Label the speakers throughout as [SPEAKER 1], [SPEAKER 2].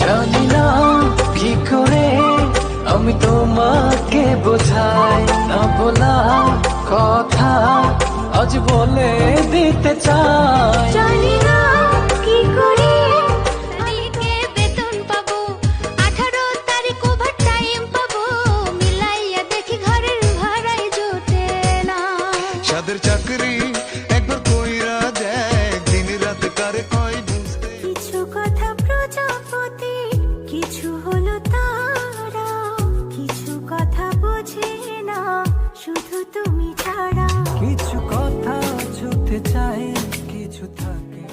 [SPEAKER 1] জানি না কি করে আমি তোমাকে বোঝাই, না বলা কথা আজ বলে দিতে চাই।
[SPEAKER 2] জানি না কি করে তারিখে বেতন পাবো, 18 তারিখ ওভার টাইম পাবো, মিলাইয়া দেখি ঘরের ভাড়াই জোটে না।
[SPEAKER 3] সাদের চাকরি একবার কইরা দেখ, দিন রাত কারে কয় বুঝতে।
[SPEAKER 2] কিছু কথা প্রজাপতি, কিছু হলো তারা, কিছু কথা বোঝে না শুধু তুমি ছাড়া।
[SPEAKER 1] কিছু কথা ছুতে চাই, কিছু থাকে।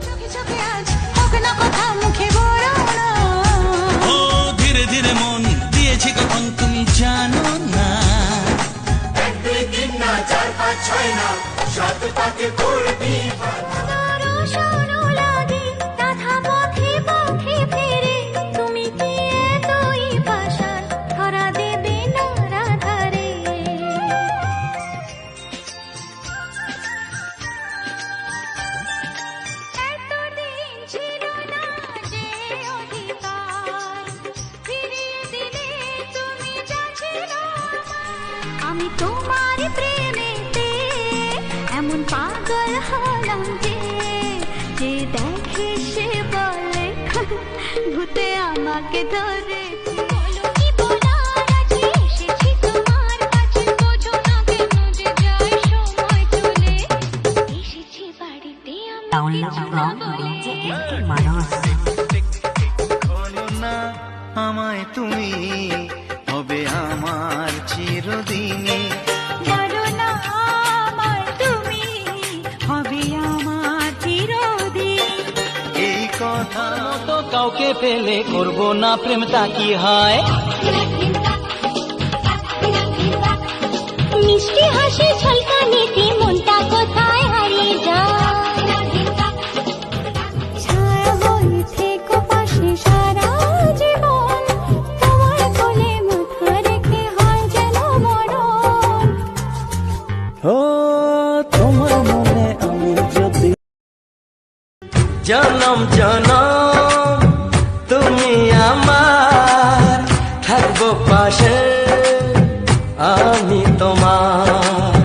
[SPEAKER 2] চোখে চোখে আজ হোক না কথা, মুখে বলো না।
[SPEAKER 4] ও ধীরে ধীরে মন দিয়েছি কখন তুমি জানো না।
[SPEAKER 2] আরো শোনো লাগে রাধা পথে পথে ফিরে, তুমি কি এতই পাষাণ ধরা দেবে না রাধারে। এতদিন ছিল না যে অধিকার, ফিরিয়ে দিলে তুমি যা ছিল আমার। আমি তোমার প্রেমেতে এমন পাগল হলাম যে, যে দেখে সে বলে ভূতে আমাকে ধরে। বলো কি বলার আছে, এসেছি তোমার কাছে, বোঝো না কেন যে যায় সময় চলে। এসেছি বাড়িতে আমি কিছু না বলে।
[SPEAKER 3] বলো না আমায় তুমি, হবে আমার চিরদিনই।
[SPEAKER 2] বলো না আমায় তুমি, হবে আমার চিরদিন।
[SPEAKER 3] এই কথা
[SPEAKER 1] তো কাউকে পেলে করবো না প্রেম, তা কি হয়?
[SPEAKER 2] মিষ্টি হাসি ঝলকানিতে মনটা কোথায় হারিয়ে যায়। ছায়া হয়ে থেকো পাশে সারা জীবন, তোমার কোলে মাথা রেখে হয় যেন মরণ।
[SPEAKER 1] ও তোমার মনে আমি যদি জনম জনম তুমি আমার, থাকবো পাশে আমি তোমার।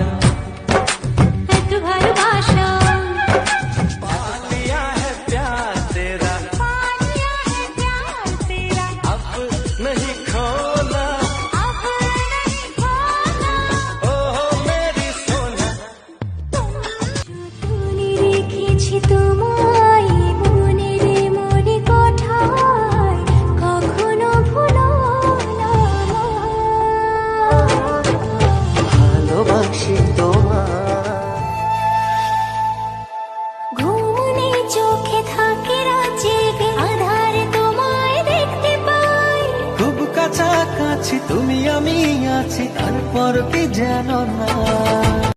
[SPEAKER 2] এত ভালোবাসা
[SPEAKER 1] लिया है प्यार तेरा,
[SPEAKER 2] पाया है प्यार तेरा,
[SPEAKER 1] अब नहीं खोना,
[SPEAKER 2] अब नहीं खोना।
[SPEAKER 1] ओ मेरी सोना।
[SPEAKER 2] যতনে রেখেছি তোমায় মনের মনে কোঠায়, কখনো ভুলো না।
[SPEAKER 1] ভালোবাসি তোমার।
[SPEAKER 2] ঘুমনে চোখে থাকে রাত জেগে, আধারে তোমায় দেখতে পাই।
[SPEAKER 1] খুব কাছাকাছি তুমি আমি আছি, তারপর কি জানো না।